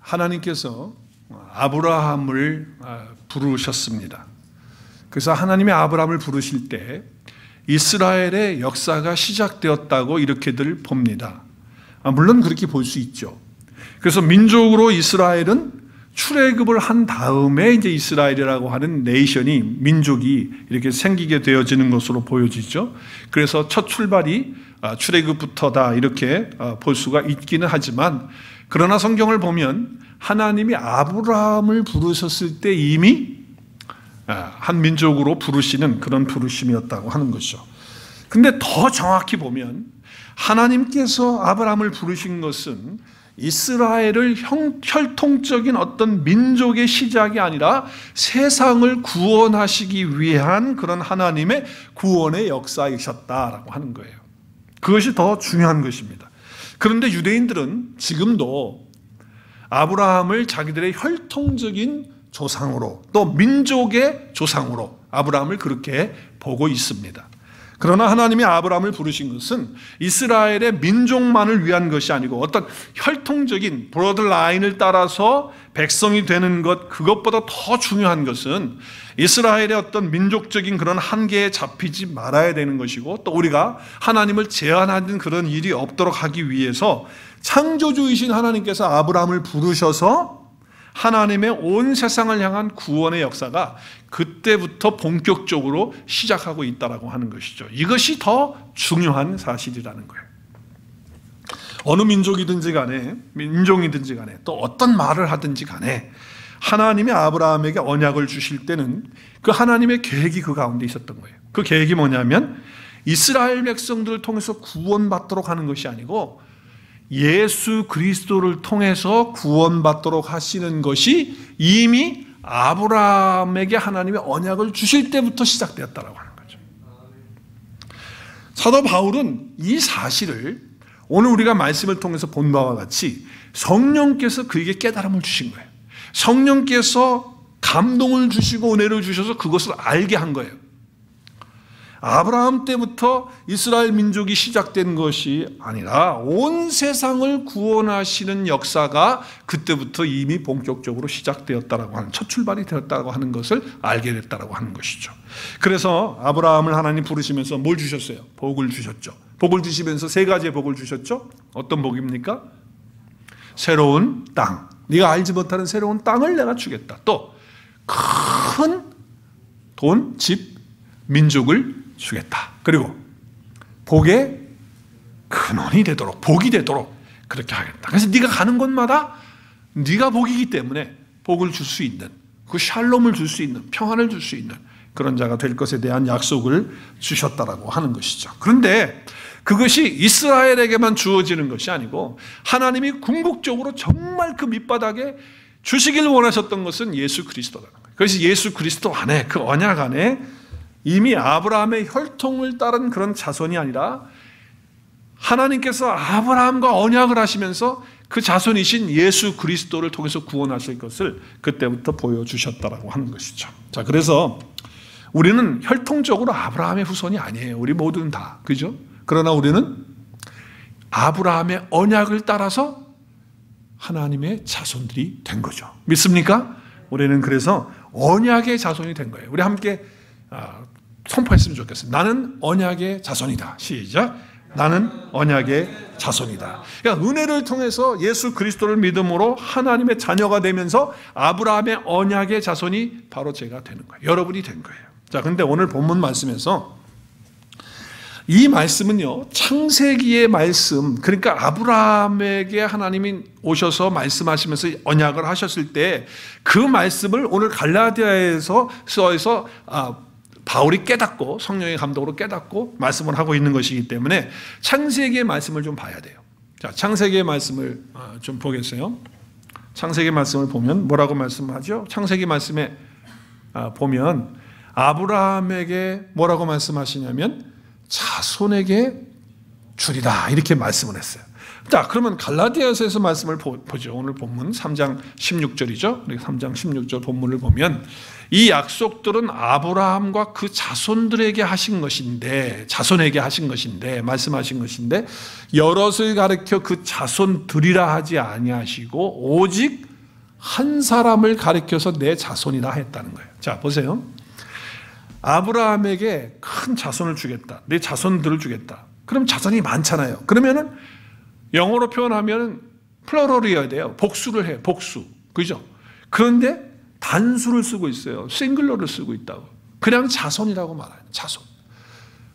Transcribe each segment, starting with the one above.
하나님께서 아브라함을 부르셨습니다. 그래서 하나님이 아브라함을 부르실 때 이스라엘의 역사가 시작되었다고 이렇게들 봅니다. 물론 그렇게 볼 수 있죠. 그래서 민족으로 이스라엘은 출애굽을 한 다음에 이제 이스라엘이라고 하는 네이션이, 민족이 이렇게 생기게 되어지는 것으로 보여지죠. 그래서 첫 출발이 출애굽부터다 이렇게 볼 수가 있기는 하지만, 그러나 성경을 보면 하나님이 아브라함을 부르셨을 때 이미 한 민족으로 부르시는 그런 부르심이었다고 하는 것이죠. 근데 더 정확히 보면 하나님께서 아브라함을 부르신 것은 이스라엘을 혈통적인 어떤 민족의 시작이 아니라 세상을 구원하시기 위한 그런 하나님의 구원의 역사이셨다라고 하는 거예요. 그것이 더 중요한 것입니다. 그런데 유대인들은 지금도 아브라함을 자기들의 혈통적인 조상으로, 또 민족의 조상으로 아브라함을 그렇게 보고 있습니다. 그러나 하나님이 아브라함을 부르신 것은 이스라엘의 민족만을 위한 것이 아니고 어떤 혈통적인 브로드라인을 따라서 백성이 되는 것, 그것보다 더 중요한 것은 이스라엘의 어떤 민족적인 그런 한계에 잡히지 말아야 되는 것이고, 또 우리가 하나님을 제한하는 그런 일이 없도록 하기 위해서 창조주이신 하나님께서 아브라함을 부르셔서 하나님의 온 세상을 향한 구원의 역사가 그때부터 본격적으로 시작하고 있다고 하는 것이죠. 이것이 더 중요한 사실이라는 거예요. 어느 민족이든지 간에, 민족이든지 간에, 또 어떤 말을 하든지 간에 하나님이 아브라함에게 언약을 주실 때는 그 하나님의 계획이 그 가운데 있었던 거예요. 그 계획이 뭐냐면 이스라엘 백성들을 통해서 구원받도록 하는 것이 아니고 예수 그리스도를 통해서 구원받도록 하시는 것이 이미 아브라함에게 하나님의 언약을 주실 때부터 시작되었다고 하는 거죠. 사도 바울은 이 사실을 오늘 우리가 말씀을 통해서 본 바와 같이 성령께서 그에게 깨달음을 주신 거예요. 성령께서 감동을 주시고 은혜를 주셔서 그것을 알게 한 거예요. 아브라함 때부터 이스라엘 민족이 시작된 것이 아니라 온 세상을 구원하시는 역사가 그때부터 이미 본격적으로 시작되었다라고 하는, 첫 출발이 되었다고 하는 것을 알게 됐다라고 하는 것이죠. 그래서 아브라함을 하나님 부르시면서 뭘 주셨어요? 복을 주셨죠. 복을 주시면서 세 가지의 복을 주셨죠. 어떤 복입니까? 새로운 땅, 네가 알지 못하는 새로운 땅을 내가 주겠다. 또 큰 돈, 집, 민족을 주겠다. 그리고 복의 근원이 되도록, 복이 되도록 그렇게 하겠다. 그래서 네가 가는 곳마다 네가 복이기 때문에 복을 줄 수 있는, 그 샬롬을 줄 수 있는, 평안을 줄 수 있는 그런 자가 될 것에 대한 약속을 주셨다라고 하는 것이죠. 그런데 그것이 이스라엘에게만 주어지는 것이 아니고 하나님이 궁극적으로 정말 그 밑바닥에 주시길 원하셨던 것은 예수 그리스도라는 거예요. 그래서 예수 그리스도 안에, 그 언약 안에 이미 아브라함의 혈통을 따른 그런 자손이 아니라 하나님께서 아브라함과 언약을 하시면서 그 자손이신 예수 그리스도를 통해서 구원하실 것을 그때부터 보여주셨다라고 하는 것이죠. 자, 그래서 우리는 혈통적으로 아브라함의 후손이 아니에요. 우리 모두는 다, 그죠? 그러나 우리는 아브라함의 언약을 따라서 하나님의 자손들이 된 거죠. 믿습니까? 우리는 그래서 언약의 자손이 된 거예요. 우리 함께 선포했으면 좋겠어요. 나는 언약의 자손이다. 시작. 나는 언약의 자손이다. 그러니까 은혜를 통해서 예수 그리스도를 믿음으로 하나님의 자녀가 되면서 아브라함의 언약의 자손이 바로 제가 되는 거예요. 여러분이 된 거예요. 자, 근데 오늘 본문 말씀에서 이 말씀은요, 창세기의 말씀, 그러니까 아브라함에게 하나님이 오셔서 말씀하시면서 언약을 하셨을 때 그 말씀을 오늘 갈라디아에서 바울이 깨닫고 성령의 감동으로 깨닫고 말씀을 하고 있는 것이기 때문에 창세기의 말씀을 좀 봐야 돼요. 자, 창세기의 말씀을 좀 보겠어요. 창세기 말씀을 보면 뭐라고 말씀하죠? 창세기 말씀에 보면 아브라함에게 뭐라고 말씀하시냐면 자손에게 주리라 이렇게 말씀을 했어요. 자, 그러면 갈라디아서에서 말씀을 보죠. 오늘 본문 3장 16절이죠. 3장 16절 본문을 보면 이 약속들은 아브라함과 그 자손들에게 하신 것인데, 자손에게 하신 것인데, 말씀하신 것인데 여럿을 가리켜 그 자손들이라 하지 아니하시고 오직 한 사람을 가리켜서 내 자손이라 했다는 거예요. 자, 보세요. 아브라함에게 큰 자손을 주겠다. 내 자손들을 주겠다. 그럼 자손이 많잖아요. 그러면은 영어로 표현하면 플러럴이어야 돼요. 복수를 해요. 복수. 그죠? 그런데 단수를 쓰고 있어요. 싱글러를 쓰고 있다고. 그냥 자손이라고 말해요. 자손.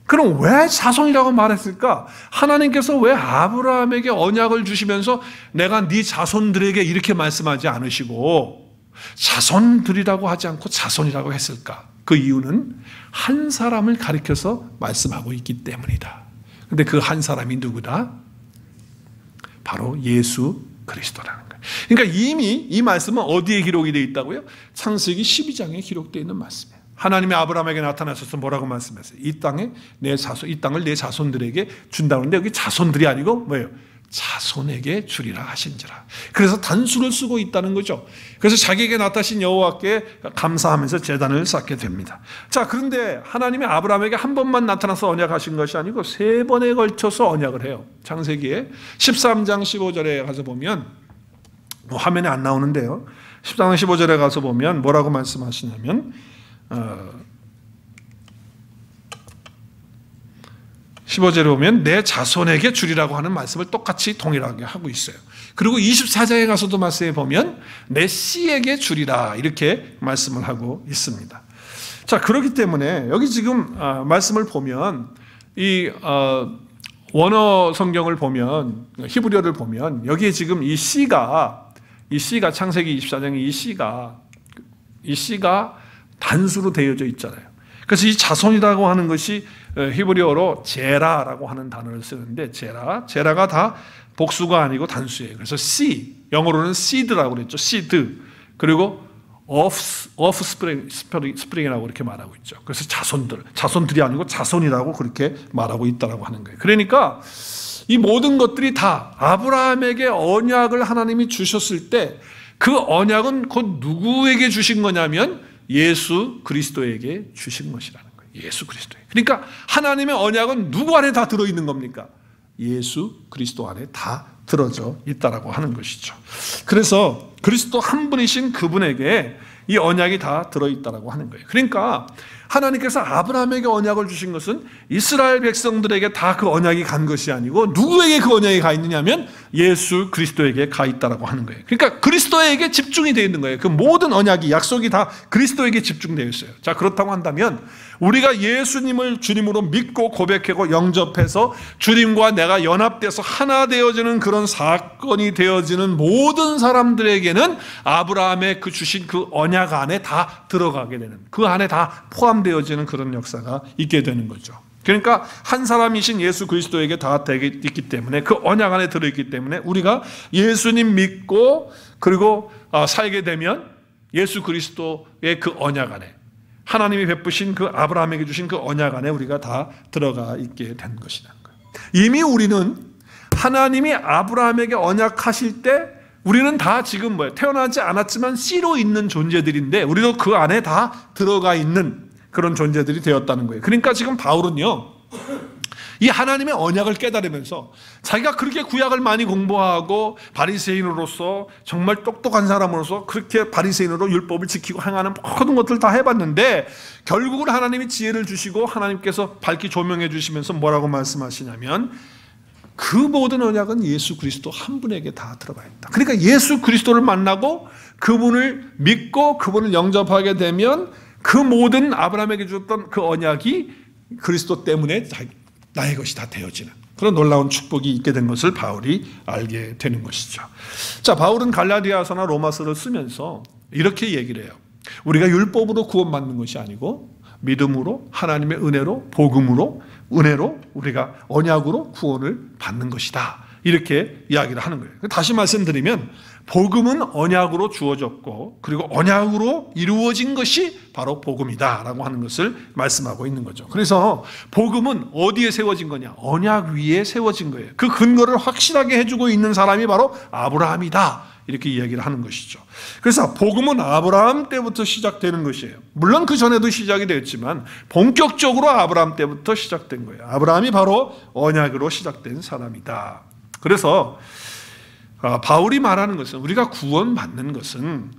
그럼 왜 자손이라고 말했을까? 하나님께서 왜 아브라함에게 언약을 주시면서 내가 네 자손들에게 이렇게 말씀하지 않으시고 자손들이라고 하지 않고 자손이라고 했을까? 그 이유는 한 사람을 가리켜서 말씀하고 있기 때문이다. 근데 그 한 사람이 누구다? 바로 예수 그리스도라는 거예요. 그러니까 이미 이 말씀은 어디에 기록이 되어 있다고요? 창세기 12장에 기록되어 있는 말씀이에요. 하나님이 아브라함에게 나타나셔서 뭐라고 말씀하세요? 이 땅을 내 자손들에게 준다고 하는데 여기 자손들이 아니고 뭐예요? 자손에게 주리라 하신지라. 그래서 단수를 쓰고 있다는 거죠. 그래서 자기에게 나타나신 여호와께 감사하면서 제단을 쌓게 됩니다. 자, 그런데 하나님이 아브라함에게 한 번만 나타나서 언약하신 것이 아니고 세 번에 걸쳐서 언약을 해요. 창세기에 13장 15절에 가서 보면 화면에 안 나오는데요. 13장 15절에 가서 보면 뭐라고 말씀하시냐면 15절에 보면 내 자손에게 주리라고 하는 말씀을 똑같이 동일하게 하고 있어요. 그리고 24장에 가서도 말씀해 보면 내 씨에게 주리라 이렇게 말씀을 하고 있습니다. 자, 그렇기 때문에 여기 지금 말씀을 보면 이 원어 성경을 보면 히브리어를 보면 여기에 지금 이 씨가 창세기 24장에 이 씨가 단수로 되어져 있잖아요. 그래서 이 자손이라고 하는 것이 히브리어로 제라라고 하는 단어를 쓰는데 제라가 다 복수가 아니고 단수예요. 그래서 씨, 영어로는 seed라고 그랬죠. seed. 그리고 offspring이라고 이렇게 말하고 있죠. 그래서 자손들이 아니고 자손이라고 그렇게 말하고 있다라고 하는 거예요. 그러니까 이 모든 것들이 다 아브라함에게 언약을 하나님이 주셨을 때 그 언약은 곧 누구에게 주신 거냐면 예수 그리스도에게 주신 것이라는 거예요. 예수 그리스도에게. 그러니까 하나님의 언약은 누구 안에 다 들어있는 겁니까? 예수 그리스도 안에 다 들어져 있다라고 하는 것이죠. 그래서 그리스도 한 분이신 그분에게 이 언약이 다 들어있다라고 하는 거예요. 그러니까 하나님께서 아브라함에게 언약을 주신 것은 이스라엘 백성들에게 다 그 언약이 간 것이 아니고 누구에게 그 언약이 가 있느냐면 예수 그리스도에게 가 있다라고 하는 거예요. 그러니까 그리스도에게 집중이 되어 있는 거예요. 그 모든 언약이, 약속이 다 그리스도에게 집중되어 있어요. 자, 그렇다고 한다면 우리가 예수님을 주님으로 믿고 고백하고 영접해서 주님과 내가 연합돼서 하나 되어지는 그런 사건이 되어지는 모든 사람들에게는 아브라함의 그 주신 그 언약 안에 다 들어가게 되는, 그 안에 다 포함되어지는 그런 역사가 있게 되는 거죠. 그러니까 한 사람이신 예수 그리스도에게 다 있기 때문에, 그 언약 안에 들어있기 때문에 우리가 예수님 믿고 그리고 살게 되면 예수 그리스도의 그 언약 안에, 하나님이 베푸신 그 아브라함에게 주신 그 언약 안에 우리가 다 들어가 있게 된 것이라는 거예요. 이미 우리는 하나님이 아브라함에게 언약하실 때 우리는 다 지금 태어나지 않았지만 씨로 있는 존재들인데 우리도 그 안에 다 들어가 있는 그런 존재들이 되었다는 거예요. 그러니까 지금 바울은요, 이 하나님의 언약을 깨달으면서 자기가 그렇게 구약을 많이 공부하고 바리새인으로서 정말 똑똑한 사람으로서 그렇게 바리새인으로 율법을 지키고 행하는 모든 것들을 다 해봤는데 결국은 하나님이 지혜를 주시고 하나님께서 밝히 조명해 주시면서 뭐라고 말씀하시냐면 그 모든 언약은 예수 그리스도 한 분에게 다 들어가 있다. 그러니까 예수 그리스도를 만나고 그분을 믿고 그분을 영접하게 되면 그 모든 아브라함에게 주었던 그 언약이 그리스도 때문에 나의 것이 다 되어지는 그런 놀라운 축복이 있게 된 것을 바울이 알게 되는 것이죠. 자, 바울은 갈라디아서나 로마서를 쓰면서 이렇게 얘기를 해요. 우리가 율법으로 구원받는 것이 아니고 믿음으로, 하나님의 은혜로, 복음으로, 은혜로 우리가 언약으로 구원을 받는 것이다. 이렇게 이야기를 하는 거예요. 다시 말씀드리면 복음은 언약으로 주어졌고 그리고 언약으로 이루어진 것이 바로 복음이다라고 하는 것을 말씀하고 있는 거죠. 그래서 복음은 어디에 세워진 거냐? 언약 위에 세워진 거예요. 그 근거를 확실하게 해주고 있는 사람이 바로 아브라함이다. 이렇게 이야기를 하는 것이죠. 그래서 복음은 아브라함 때부터 시작되는 것이에요. 물론 그 전에도 시작이 되었지만 본격적으로 아브라함 때부터 시작된 거예요. 아브라함이 바로 언약으로 시작된 사람이다. 그래서 바울이 말하는 것은 우리가 구원받는 것은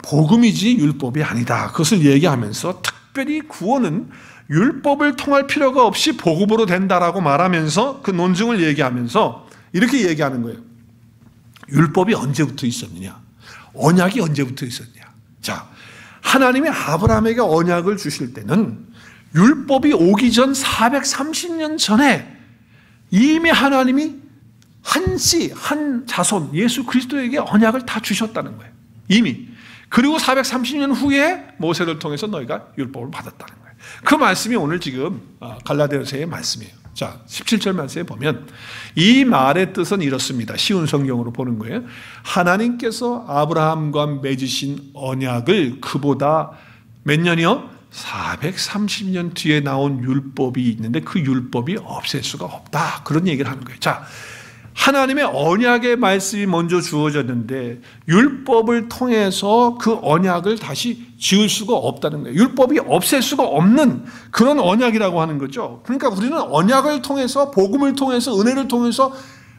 복음이지 율법이 아니다. 그것을 얘기하면서 특별히 구원은 율법을 통할 필요가 없이 복음으로 된다라고 말하면서 그 논증을 얘기하면서 이렇게 얘기하는 거예요. 율법이 언제부터 있었느냐? 언약이 언제부터 있었느냐? 자, 하나님이 아브라함에게 언약을 주실 때는 율법이 오기 전 430년 전에 이미 하나님이 한 자손 예수 그리스도에게 언약을 다 주셨다는 거예요. 이미. 그리고 430년 후에 모세를 통해서 너희가 율법을 받았다는 거예요. 그 말씀이 오늘 지금 갈라디아서의 말씀이에요. 자, 17절 말씀에 보면 이 말의 뜻은 이렇습니다. 쉬운 성경으로 보는 거예요. 하나님께서 아브라함과 맺으신 언약을 그보다 몇 년이요? 430년 뒤에 나온 율법이 있는데 그 율법이 없앨 수가 없다. 그런 얘기를 하는 거예요. 자, 하나님의 언약의 말씀이 먼저 주어졌는데 율법을 통해서 그 언약을 다시 지을 수가 없다는 거예요. 율법이 없앨 수가 없는 그런 언약이라고 하는 거죠. 그러니까 우리는 언약을 통해서 복음을 통해서 은혜를 통해서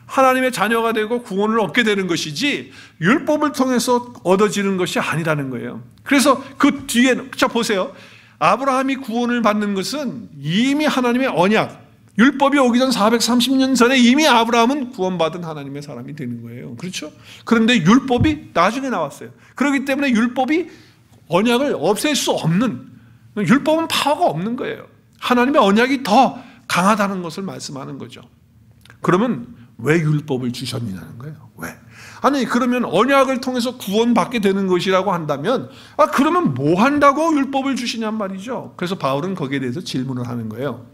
하나님의 자녀가 되고 구원을 얻게 되는 것이지 율법을 통해서 얻어지는 것이 아니라는 거예요. 그래서 그 뒤에 자 보세요. 아브라함이 구원을 받는 것은 이미 하나님의 언약 율법이 오기 전 430년 전에 이미 아브라함은 구원받은 하나님의 사람이 되는 거예요. 그렇죠? 그런데 율법이 나중에 나왔어요. 그렇기 때문에 율법이 언약을 없앨 수 없는, 율법은 파워가 없는 거예요. 하나님의 언약이 더 강하다는 것을 말씀하는 거죠. 그러면 왜 율법을 주셨느냐는 거예요. 왜? 아니 그러면 언약을 통해서 구원받게 되는 것이라고 한다면 그러면 뭐 한다고 율법을 주시냔 말이죠. 그래서 바울은 거기에 대해서 질문을 하는 거예요.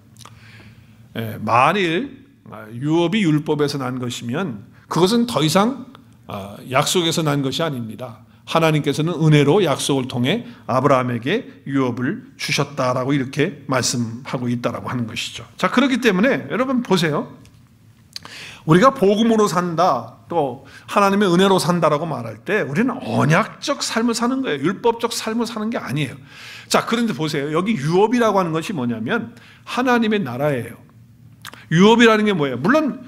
만일 유업이 율법에서 난 것이면 그것은 더 이상 약속에서 난 것이 아닙니다. 하나님께서는 은혜로 약속을 통해 아브라함에게 유업을 주셨다라고 이렇게 말씀하고 있다라고 하는 것이죠. 자, 그렇기 때문에 여러분 보세요. 우리가 복음으로 산다, 또 하나님의 은혜로 산다라고 말할 때 우리는 언약적 삶을 사는 거예요. 율법적 삶을 사는 게 아니에요. 자, 그런데 보세요. 여기 유업이라고 하는 것이 뭐냐면 하나님의 나라예요. 유업이라는 게 뭐예요? 물론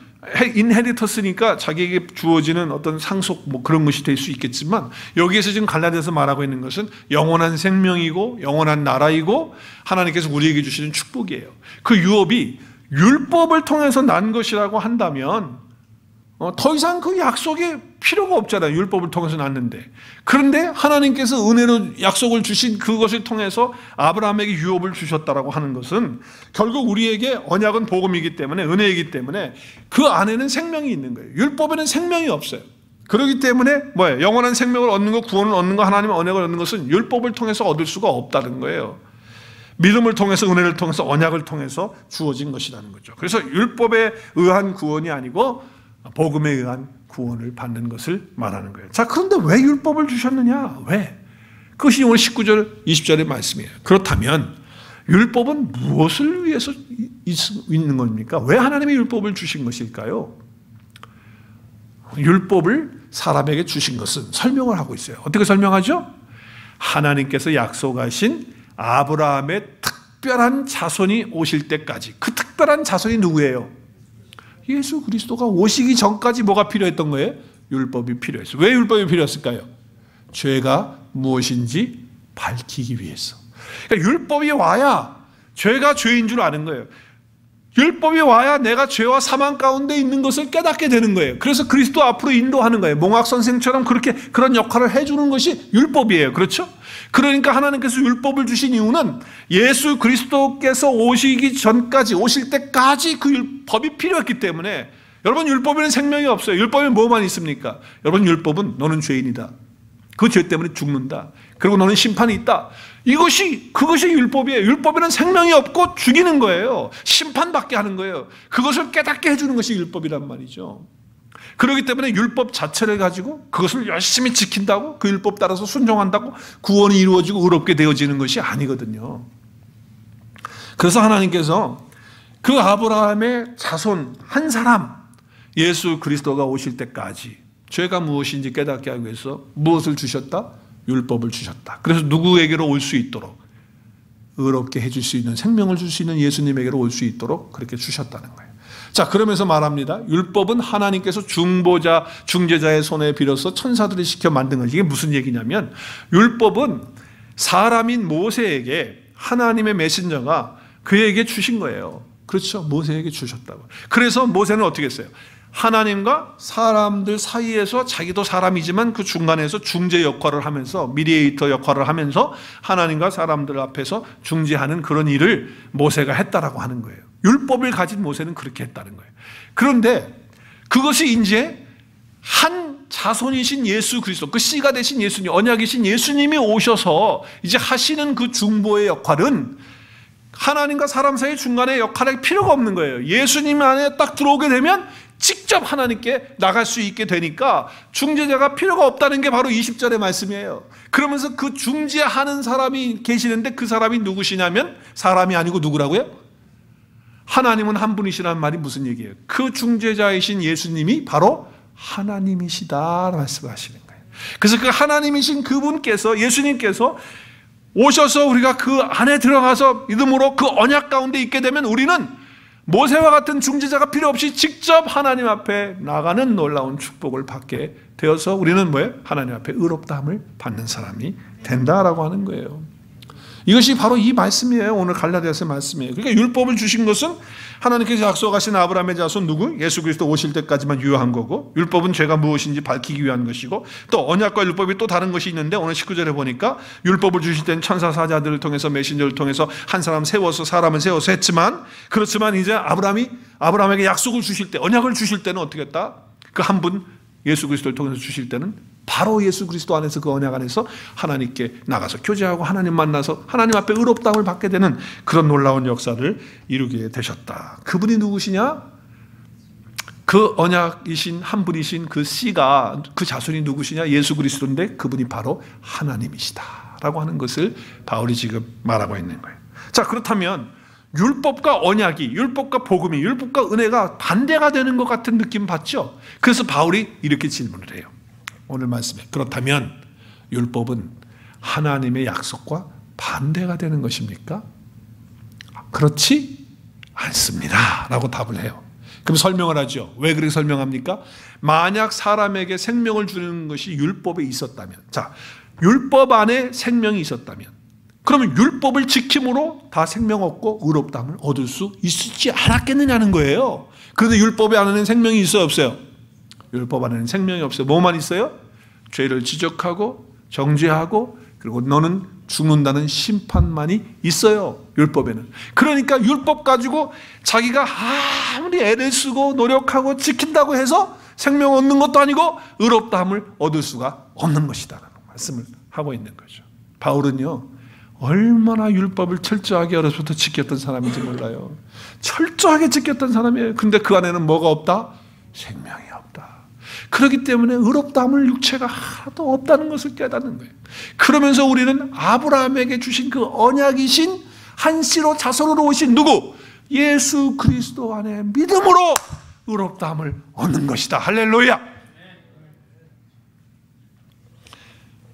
인헤리터스니까 자기에게 주어지는 어떤 상속 뭐 그런 것이 될 수 있겠지만 여기에서 지금 갈라디아서 말하고 있는 것은 영원한 생명이고 영원한 나라이고 하나님께서 우리에게 주시는 축복이에요. 그 유업이 율법을 통해서 난 것이라고 한다면 더 이상 그 약속이 필요가 없잖아요. 율법을 통해서 났는데. 그런데 하나님께서 은혜로 약속을 주신 그것을 통해서 아브라함에게 유업을 주셨다라고 하는 것은 결국 우리에게 언약은 복음이기 때문에 은혜이기 때문에 그 안에는 생명이 있는 거예요. 율법에는 생명이 없어요. 그렇기 때문에 뭐예요? 영원한 생명을 얻는 것, 구원을 얻는 것, 하나님의 언약을 얻는 것은 율법을 통해서 얻을 수가 없다는 거예요. 믿음을 통해서 은혜를 통해서 언약을 통해서 주어진 것이라는 거죠. 그래서 율법에 의한 구원이 아니고 복음에 의한 구원을 받는 것을 말하는 거예요. 자, 그런데 왜 율법을 주셨느냐? 왜? 그것이 오늘 19절, 20절의 말씀이에요. 그렇다면 율법은 무엇을 위해서 있는 겁니까? 왜 하나님이 율법을 주신 것일까요? 율법을 사람에게 주신 것은 설명을 하고 있어요. 어떻게 설명하죠? 하나님께서 약속하신 아브라함의 특별한 자손이 오실 때까지. 그 특별한 자손이 누구예요? 예수 그리스도가 오시기 전까지 뭐가 필요했던 거예요? 율법이 필요했어요. 왜 율법이 필요했을까요? 죄가 무엇인지 밝히기 위해서. 그러니까 율법이 와야 죄가 죄인 줄 아는 거예요. 율법이 와야 내가 죄와 사망 가운데 있는 것을 깨닫게 되는 거예요. 그래서 그리스도 앞으로 인도하는 거예요. 몽학 선생처럼 그런 역할을 해주는 것이 율법이에요. 그렇죠? 그러니까 하나님께서 율법을 주신 이유는 예수 그리스도께서 오시기 전까지, 오실 때까지 그 율법이 필요했기 때문에. 여러분, 율법에는 생명이 없어요. 율법에 뭐만 있습니까? 여러분, 율법은 너는 죄인이다. 그 죄 때문에 죽는다. 그리고 너는 심판이 있다. 그것이 율법이에요. 율법에는 생명이 없고 죽이는 거예요. 심판받게 하는 거예요. 그것을 깨닫게 해주는 것이 율법이란 말이죠. 그렇기 때문에 율법 자체를 가지고 그것을 열심히 지킨다고, 그 율법 따라서 순종한다고 구원이 이루어지고 의롭게 되어지는 것이 아니거든요. 그래서 하나님께서 그 아브라함의 자손 한 사람, 예수 그리스도가 오실 때까지 죄가 무엇인지 깨닫게 하기 위해서 무엇을 주셨다? 율법을 주셨다. 그래서 누구에게로 올 수 있도록, 의롭게 해줄 수 있는, 생명을 줄 수 있는 예수님에게로 올 수 있도록 그렇게 주셨다는 거예요. 자, 그러면서 말합니다. 율법은 하나님께서 중재자의 손에 빌어서 천사들을 시켜 만든 것. 이게 무슨 얘기냐면, 율법은 사람인 모세에게 하나님의 메신저가 그에게 주신 거예요. 그렇죠. 모세에게 주셨다고. 그래서 모세는 어떻게 했어요? 하나님과 사람들 사이에서, 자기도 사람이지만 그 중간에서 중재 역할을 하면서, 미디에이터 역할을 하면서 하나님과 사람들 앞에서 중재하는 그런 일을 모세가 했다라고 하는 거예요. 율법을 가진 모세는 그렇게 했다는 거예요. 그런데 그것이 이제 한 자손이신 예수 그리스도, 그 씨가 되신 예수님, 언약이신 예수님이 오셔서 이제 하시는 그 중보의 역할은 하나님과 사람 사이 중간에 역할할 필요가 없는 거예요. 예수님 안에 딱 들어오게 되면 직접 하나님께 나갈 수 있게 되니까 중재자가 필요가 없다는 게 바로 20절의 말씀이에요. 그러면서 그 중재하는 사람이 계시는데 그 사람이 누구시냐면, 사람이 아니고 누구라고요? 하나님은 한 분이시라는 말이 무슨 얘기예요? 그 중재자이신 예수님이 바로 하나님이시다 말씀하시는 거예요. 그래서 그 하나님이신 그분께서, 예수님께서 오셔서 우리가 그 안에 들어가서 믿음으로 그 언약 가운데 있게 되면 우리는 모세와 같은 중재자가 필요 없이 직접 하나님 앞에 나가는 놀라운 축복을 받게 되어서 우리는 뭐예요? 하나님 앞에 의롭다함을 받는 사람이 된다라고 하는 거예요. 이것이 바로 이 말씀이에요. 오늘 갈라디아서 말씀이에요. 그러니까 율법을 주신 것은 하나님께서 약속하신 아브라함의 자손 누구? 예수 그리스도 오실 때까지만 유효한 거고, 율법은 죄가 무엇인지 밝히기 위한 것이고, 또 언약과 율법이 또 다른 것이 있는데 오늘 19절에 보니까 율법을 주실 때는 천사 사자들을 통해서, 메신저를 통해서 한 사람 세워서, 사람을 세워서 했지만, 그렇지만 이제 아브라함에게 약속을 주실 때, 언약을 주실 때는 어떻게 했다? 그 한 분 예수 그리스도를 통해서 주실 때는 바로 예수 그리스도 안에서, 그 언약 안에서 하나님께 나가서 교제하고 하나님 만나서 하나님 앞에 의롭다함을 받게 되는 그런 놀라운 역사를 이루게 되셨다. 그분이 누구시냐? 그 언약이신 한 분이신 그 씨가, 그 자손이 누구시냐? 예수 그리스도인데 그분이 바로 하나님이시다 라고 하는 것을 바울이 지금 말하고 있는 거예요. 자, 그렇다면 율법과 언약이, 율법과 복음이, 율법과 은혜가 반대가 되는 것 같은 느낌 받죠? 그래서 바울이 이렇게 질문을 해요. 오늘 말씀에, 그렇다면 율법은 하나님의 약속과 반대가 되는 것입니까? 그렇지 않습니다 라고 답을 해요. 그럼 설명을 하죠. 왜 그렇게 설명합니까? 만약 사람에게 생명을 주는 것이 율법에 있었다면, 자, 율법 안에 생명이 있었다면, 그러면 율법을 지킴으로 다 생명 얻고 의롭다함을 얻을 수 있지 않았겠느냐는 거예요. 그런데 율법 안에는 생명이 있어요, 없어요? 율법 안에는 생명이 없어요. 뭐만 있어요? 죄를 지적하고 정죄하고, 그리고 너는 죽는다는 심판만이 있어요, 율법에는. 그러니까 율법 가지고 자기가 아무리 애를 쓰고 노력하고 지킨다고 해서 생명 얻는 것도 아니고 의롭다함을 얻을 수가 없는 것이다라는 말씀을 하고 있는 거죠. 바울은요, 얼마나 율법을 철저하게 어려서부터 지켰던 사람인지 몰라요. 철저하게 지켰던 사람이에요. 근데 그 안에는 뭐가 없다? 생명이 없다. 그렇기 때문에 의롭다함을 육체가 하나도 없다는 것을 깨닫는 거예요. 그러면서 우리는 아브라함에게 주신 그 언약이신 한 씨로 자손으로 오신 누구? 예수 그리스도 안에 믿음으로 의롭다함을 얻는 것이다. 할렐루야.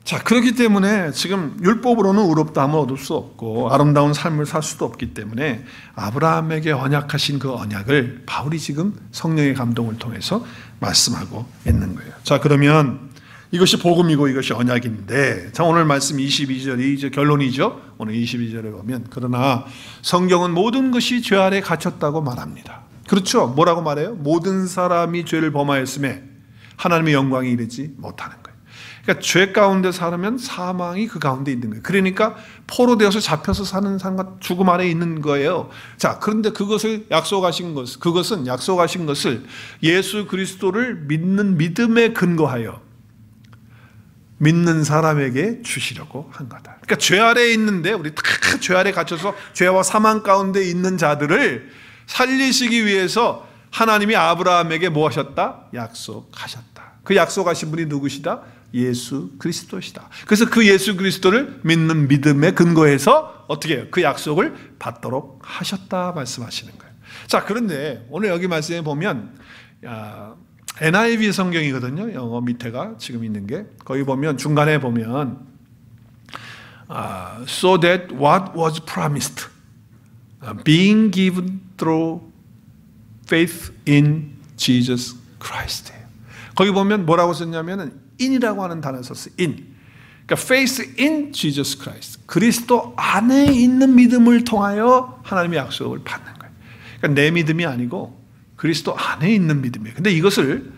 자, 그렇기 때문에 지금 율법으로는 의롭다함을 얻을 수 없고 아름다운 삶을 살 수도 없기 때문에 아브라함에게 언약하신 그 언약을 바울이 지금 성령의 감동을 통해서 말씀하고 있는 거예요. 자, 그러면 이것이 복음이고 이것이 언약인데, 자, 오늘 말씀 22절이 이제 결론이죠. 오늘 22절에 보면, 그러나 성경은 모든 것이 죄 아래 갇혔다고 말합니다. 그렇죠? 뭐라고 말해요? 모든 사람이 죄를 범하였음에 하나님의 영광에 이르지 못하는 거예요. 그러니까 죄 가운데 살면 사망이 그 가운데 있는 거예요. 그러니까 포로되어서 잡혀서 사는 삶과 죽음 아래 있는 거예요. 자, 그런데 그것은 약속하신 것을 예수 그리스도를 믿는 믿음에 근거하여 믿는 사람에게 주시려고 한 거다. 그러니까 죄 아래에 있는데, 우리 다 죄 아래 갇혀서 죄와 사망 가운데 있는 자들을 살리시기 위해서 하나님이 아브라함에게 뭐 하셨다? 약속하셨다. 그 약속하신 분이 누구시다? 예수 그리스도시다. 그래서 그 예수 그리스도를 믿는 믿음에 근거해서 어떻게 해요? 그 약속을 받도록 하셨다 말씀하시는 거예요. 자, 그런데 오늘 여기 말씀에 보면 NIV 성경이거든요. 영어 밑에가 지금 있는 게, 거기 보면 중간에 보면 so that what was promised being given through faith in Jesus Christ. 거기 보면 뭐라고 썼냐면은 in이라고 하는 단어를 썼어요. in. 그러니까 faith in Jesus Christ. 그리스도 안에 있는 믿음을 통하여 하나님의 약속을 받는 거예요. 그러니까 내 믿음이 아니고 그리스도 안에 있는 믿음이에요. 근데 이것을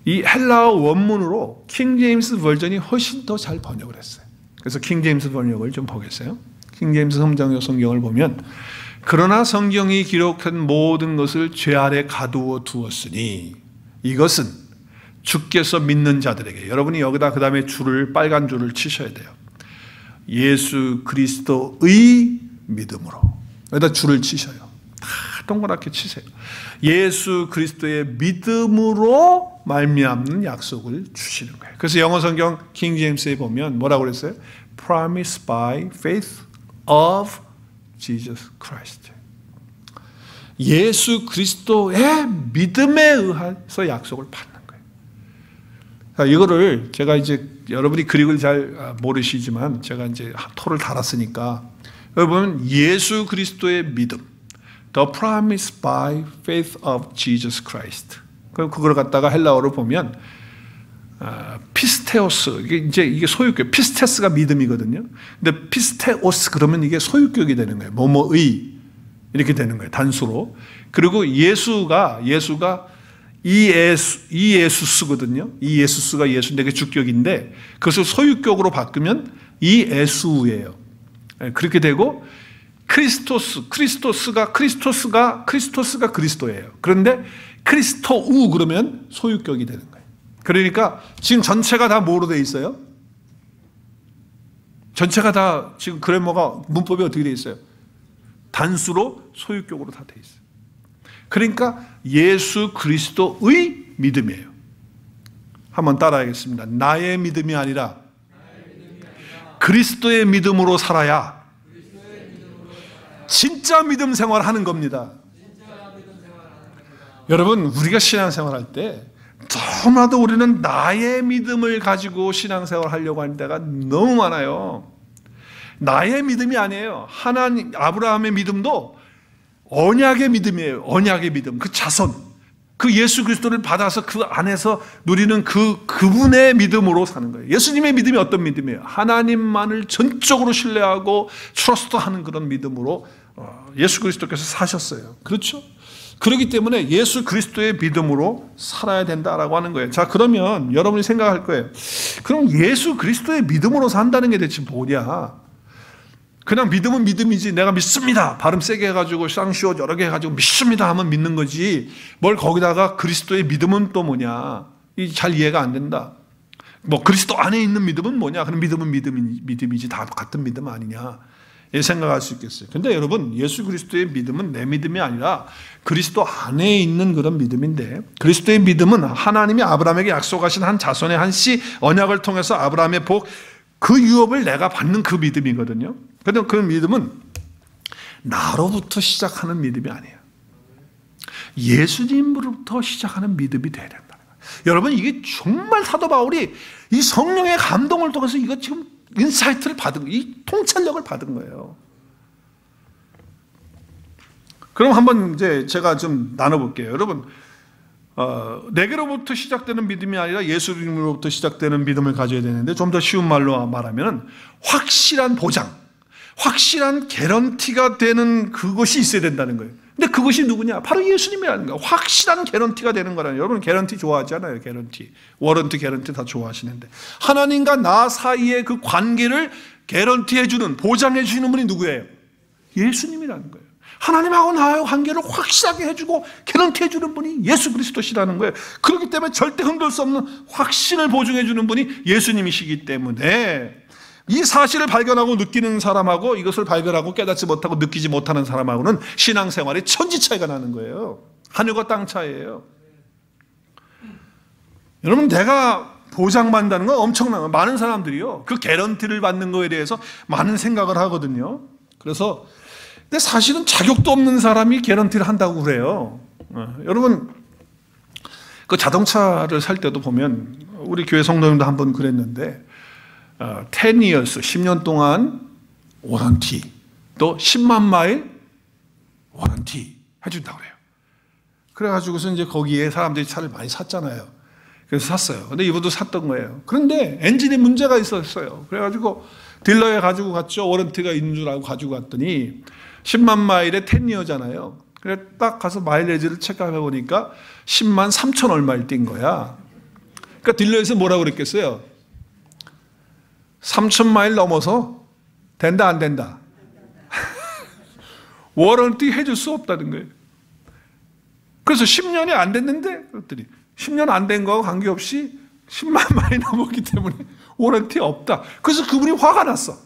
이 헬라어 원문으로 킹 제임스 버전이 훨씬 더 잘 번역을 했어요. 그래서 킹 제임스 번역을 좀 보겠어요. 킹 제임스 성경을 보면 그러나 성경이 기록한 모든 것을 죄 아래 가두어 두었으니 이것은 주께서 믿는 자들에게, 여러분이 여기다 그 다음에 줄을, 빨간 줄을 치셔야 돼요. 예수 그리스도의 믿음으로 여기다 줄을 치셔요. 다 동그랗게 치세요. 예수 그리스도의 믿음으로 말미암는 약속을 주시는 거예요. 그래서 영어 성경 킹 제임스에 보면 뭐라고 그랬어요? Promised by faith of Jesus Christ. 예수 그리스도의 믿음에 의해서 약속을 받는 거예요. 자, 이거를 제가 이제 여러분이 그릭을 잘 모르시지만 제가 이제 토를 달았으니까 여러분 예수 그리스도의 믿음, the promise by faith of Jesus Christ. 그걸 갖다가 헬라어로 보면 피스테오스, 이게 소유격, 피스테스가 믿음이거든요. 근데 피스테오스 그러면 이게 소유격이 되는 거예요. 뭐뭐의 이렇게 되는 거예요. 단수로. 그리고 예수가 이예수스거든요. 이예수스가 예수인데 그게 주격인데 그것을 소유격으로 바꾸면 이예수예요. 그렇게 되고 크리스토스가 그리스도예요. 그런데 크리스토우 그러면 소유격이 되는 거예요. 그러니까 지금 전체가 다 뭐로 되어 있어요? 전체가 다 지금 그래머가 문법이 어떻게 되어 있어요? 단수로 소유격으로 다 되어 있어요. 그러니까 예수 그리스도의 믿음이에요. 한번 따라하겠습니다. 나의 믿음이 아니라 그리스도의 믿음으로 살아야 진짜 믿음 생활하는 겁니다. 여러분, 우리가 신앙생활할 때 너무나도 우리는 나의 믿음을 가지고 신앙생활 하려고 하는 데가 너무 많아요. 나의 믿음이 아니에요. 하나님, 아브라함의 믿음도 언약의 믿음이에요. 언약의 믿음. 그 자손, 그 예수 그리스도를 받아서 그 안에서 누리는 그분의 믿음으로 사는 거예요. 예수님의 믿음이 어떤 믿음이에요? 하나님만을 전적으로 신뢰하고 트러스트하는 그런 믿음으로 예수 그리스도께서 사셨어요. 그렇죠? 그렇기 때문에 예수 그리스도의 믿음으로 살아야 된다라고 하는 거예요. 자, 그러면 여러분이 생각할 거예요. 그럼 예수 그리스도의 믿음으로 산다는 게 대체 뭐냐? 그냥 믿음은 믿음이지, 내가 믿습니다, 발음 세게 해가지고 쌍시옷 여러 개 해가지고 믿습니다 하면 믿는 거지, 뭘 거기다가 그리스도의 믿음은 또 뭐냐, 이 잘 이해가 안 된다. 뭐 그리스도 안에 있는 믿음은 뭐냐, 그럼 믿음은 믿음이지 다 같은 믿음 아니냐 이 생각할 수 있겠어요. 근데 여러분, 예수 그리스도의 믿음은 내 믿음이 아니라 그리스도 안에 있는 그런 믿음인데, 그리스도의 믿음은 하나님이 아브라함에게 약속하신 한 자손의 한 씨 언약을 통해서 아브라함의 복, 그 유업을 내가 받는 그 믿음이거든요. 그런데 그 믿음은 나로부터 시작하는 믿음이 아니에요. 예수님으로부터 시작하는 믿음이 돼야 된다. 여러분, 이게 정말 사도 바울이 이 성령의 감동을 통해서 이거 지금 인사이트를 받은, 이 통찰력을 받은 거예요. 그럼 한번 이제 제가 좀 나눠볼게요. 여러분, 내게로부터 시작되는 믿음이 아니라 예수님으로부터 시작되는 믿음을 가져야 되는데, 좀 더 쉬운 말로 말하면 확실한 보장, 확실한 개런티가 되는 그것이 있어야 된다는 거예요. 근데 그것이 누구냐? 바로 예수님이라는 거예요. 확실한 개런티가 되는 거라는. 여러분 개런티 좋아하잖아요. 개런티, 워런티, 개런티 다 좋아하시는데, 하나님과 나 사이의 그 관계를 개런티해주는, 보장해주시는 분이 누구예요? 예수님이라는 거예요. 하나님하고 나의 관계를 확실하게 해주고 개런티해주는 분이 예수 그리스도시라는 거예요. 그렇기 때문에 절대 흔들 수 없는 확신을 보증해주는 분이 예수님이시기 때문에, 이 사실을 발견하고 느끼는 사람하고 이것을 발견하고 깨닫지 못하고 느끼지 못하는 사람하고는 신앙생활에 천지 차이가 나는 거예요. 하늘과 땅 차이예요. 여러분, 내가 보장받는다는 건 엄청난 거예요. 많은 사람들이요, 그 개런티를 받는 거에 대해서 많은 생각을 하거든요. 그래서 근데 사실은 자격도 없는 사람이 개런티를 한다고 그래요. 여러분, 그 자동차를 살 때도 보면, 우리 교회 성도님도 한번 그랬는데 10 years, 10년 동안 워런티, 또 10만 마일 워런티 해준다고 그래요. 그래가지고서 이제 거기에 사람들이 차를 많이 샀잖아요. 그래서 샀어요. 근데 이분도 샀던 거예요. 그런데 엔진에 문제가 있었어요. 그래가지고 딜러에 가지고 갔죠. 워런티가 있는 줄 알고 가지고 갔더니 10만 마일에 10이어잖아요. 그래 딱 가서 마일리지를 체크해 보니까 10만 3천 얼마를 뛴 거야. 그러니까 딜러에서 뭐라고 그랬겠어요? 3천 마일 넘어서 된다 안 된다? 워런티 해줄 수 없다는 거예요. 그래서 10년이 안 됐는데 그랬더니 10년 안 된 거하고 관계없이 10만 마일이 넘었기 때문에 워런티 없다. 그래서 그분이 화가 났어.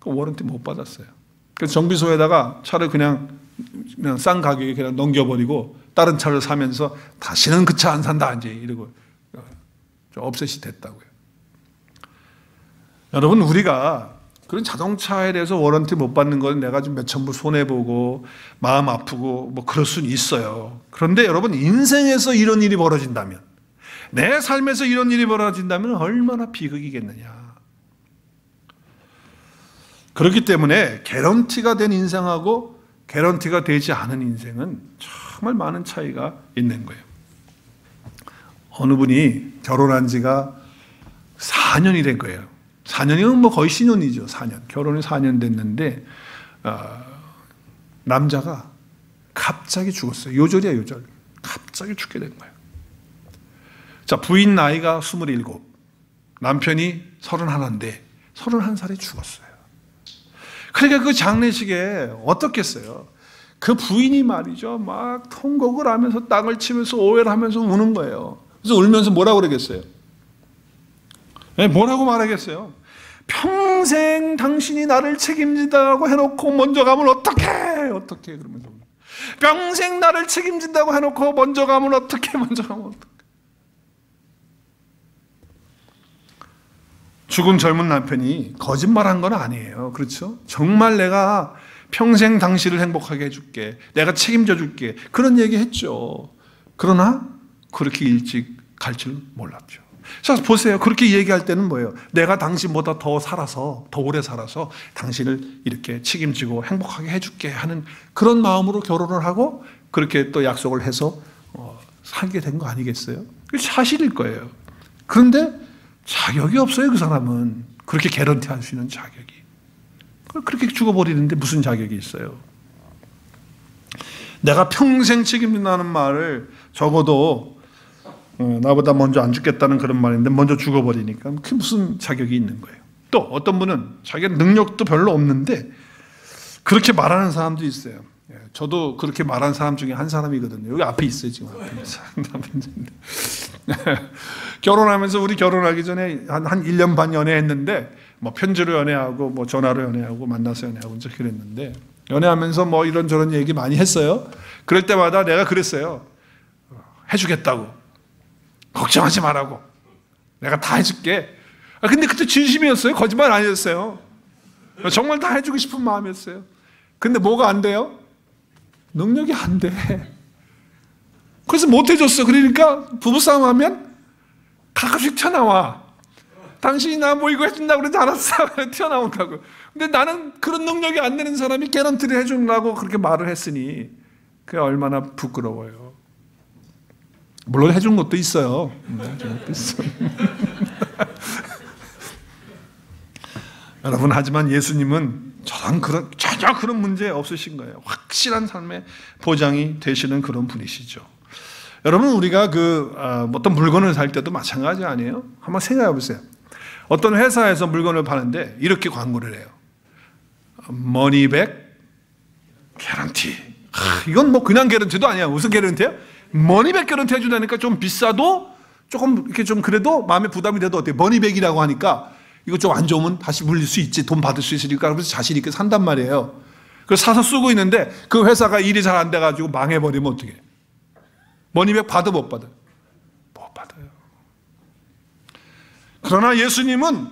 워런티 못 받았어요. 그래서 정비소에다가 차를 그냥 싼 가격에 그냥 넘겨버리고 다른 차를 사면서 다시는 그 차 안 산다 이제 이러고 좀 업셋이 됐다고요. 여러분, 우리가 그런 자동차에 대해서 워런티 못 받는 건 내가 좀 몇천 불 손해보고 마음 아프고 뭐 그럴 수는 있어요. 그런데 여러분, 인생에서 이런 일이 벌어진다면, 내 삶에서 이런 일이 벌어진다면 얼마나 비극이겠느냐. 그렇기 때문에 개런티가 된 인생하고 개런티가 되지 않은 인생은 정말 많은 차이가 있는 거예요. 어느 분이 결혼한 지가 4년이 된 거예요. 4년이면 뭐 거의 신혼이죠. 4년. 결혼이 4년 됐는데 남자가 갑자기 죽었어요. 요절이야, 요절. 갑자기 죽게 된 거예요. 자, 부인 나이가 27, 남편이 31인데 31살에 죽었어요. 그러니까 그 장례식에 어떻겠어요? 그 부인이 말이죠, 막 통곡을 하면서 땅을 치면서 오해를 하면서 우는 거예요. 그래서 울면서 뭐라고 그러겠어요? 네, 뭐라고 말하겠어요? 평생 당신이 나를 책임진다고 해놓고 먼저 가면 어떡해 그러면서 평생 나를 책임진다고 해놓고 먼저 가면 어떡해 먼저 가면 어떡해. 죽은 젊은 남편이 거짓말한 건 아니에요. 그렇죠? 정말 내가 평생 당신을 행복하게 해줄게, 내가 책임져 줄게, 그런 얘기 했죠. 그러나 그렇게 일찍 갈 줄 몰랐죠. 자, 보세요. 그렇게 얘기할 때는 뭐예요? 내가 당신보다 더 오래 살아서 당신을 이렇게 책임지고 행복하게 해줄게 하는 그런 마음으로 결혼을 하고 그렇게 또 약속을 해서 살게 된 거 아니겠어요? 그게 사실일 거예요. 그런데 자격이 없어요. 그 사람은 그렇게 개런티 할 수 있는 자격이. 그렇게 죽어버리는데 무슨 자격이 있어요? 내가 평생 책임진다는 말을 적어도 나보다 먼저 안 죽겠다는 그런 말인데 먼저 죽어버리니까 그게 무슨 자격이 있는 거예요? 또 어떤 분은 자기가 능력도 별로 없는데 그렇게 말하는 사람도 있어요. 저도 그렇게 말하는 사람 중에 한 사람이거든요. 여기 앞에 있어요. 지금 앞에 결혼하면서 우리 결혼하기 전에 한 1년 반 연애했는데 뭐 편지로 연애하고 뭐 전화로 연애하고 만나서 연애하고 이제 그랬는데 연애하면서 뭐 이런저런 얘기 많이 했어요. 그럴 때마다 내가 그랬어요. 해주겠다고. 걱정하지 말라고. 내가 다 해줄게. 근데 그때 진심이었어요. 거짓말 아니었어요. 정말 다 해주고 싶은 마음이었어요. 근데 뭐가 안 돼요? 능력이 안 돼. 그래서 못 해줬어. 그러니까 부부싸움 하면 가끔씩 튀어나와. 당신이 나 뭐 이거 해준다고 그러지 않았어. 튀어나온다고. 근데 나는 그런 능력이 안 되는 사람이 개런티를 해주려고 그렇게 말을 했으니 그게 얼마나 부끄러워요. 물론 해준 것도 있어요. 여러분, 하지만 예수님은 전혀 그런 문제 없으신 거예요. 확실한 삶의 보장이 되시는 그런 분이시죠. 여러분, 우리가 어떤 물건을 살 때도 마찬가지 아니에요? 한번 생각해 보세요. 어떤 회사에서 물건을 파는데 이렇게 광고를 해요. 머니백 개런티. 이건 뭐 그냥 개런티도 아니야. 무슨 개런티야? 머니백 개런티 해준다니까 좀 비싸도 조금 이렇게 좀 그래도 마음에 부담이 돼도 어때요? 머니백이라고 하니까 이거 좀 안 좋으면 다시 물릴 수 있지. 돈 받을 수 있으니까. 그래서 자신 있게 산단 말이에요. 그래서 사서 쓰고 있는데 그 회사가 일이 잘 안 돼가지고 망해버리면 어떡해? 머니백 받아 못 받아? 못 받아요. 그러나 예수님은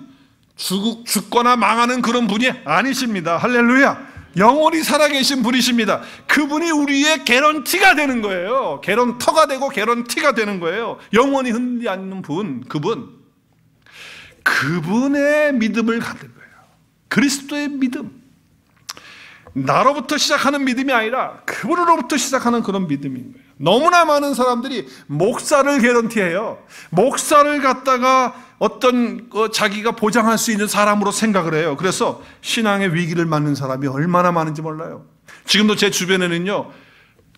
죽거나 망하는 그런 분이 아니십니다. 할렐루야. 영원히 살아계신 분이십니다. 그분이 우리의 개런티가 되는 거예요. 개런터가 되고 개런티가 되는 거예요. 영원히 흔들리지 않는 분, 그분의 믿음을 갖는 거예요. 그리스도의 믿음. 나로부터 시작하는 믿음이 아니라 그분으로부터 시작하는 그런 믿음인 거예요. 너무나 많은 사람들이 목사를 개런티해요. 목사를 갖다가 어떤 자기가 보장할 수 있는 사람으로 생각을 해요. 그래서 신앙의 위기를 맞는 사람이 얼마나 많은지 몰라요. 지금도 제 주변에는요,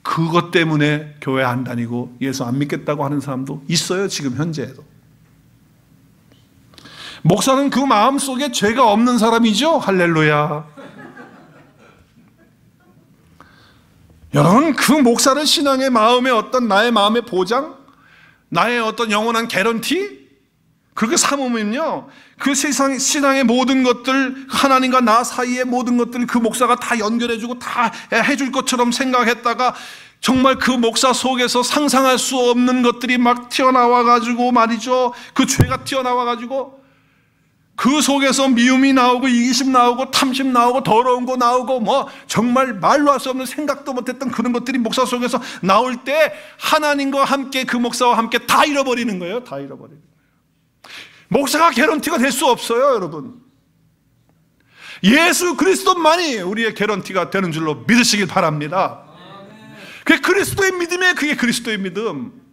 그것 때문에 교회 안 다니고 예수 안 믿겠다고 하는 사람도 있어요. 지금 현재에도. 목사는 그 마음속에 죄가 없는 사람이죠. 할렐루야. 여러분, 그 목사를 신앙의 마음의 어떤 나의 마음의 보장, 나의 어떤 영원한 개런티, 그렇게 삼으면요, 그 세상 신앙의 모든 것들, 하나님과 나 사이의 모든 것들을 그 목사가 다 연결해주고 다 해줄 것처럼 생각했다가 정말 그 목사 속에서 상상할 수 없는 것들이 막 튀어나와가지고 말이죠, 그 죄가 튀어나와가지고 그 속에서 미움이 나오고 이기심 나오고 탐심 나오고 더러운 거 나오고 뭐 정말 말로 할 수 없는 생각도 못했던 그런 것들이 목사 속에서 나올 때 하나님과 함께 그 목사와 함께 다 잃어버리는 거예요. 다 잃어버리는 거예요. 목사가 개런티가 될 수 없어요, 여러분. 예수 그리스도만이 우리의 개런티가 되는 줄로 믿으시길 바랍니다. 그게 그리스도의 믿음이에요. 그게 그리스도의 믿음.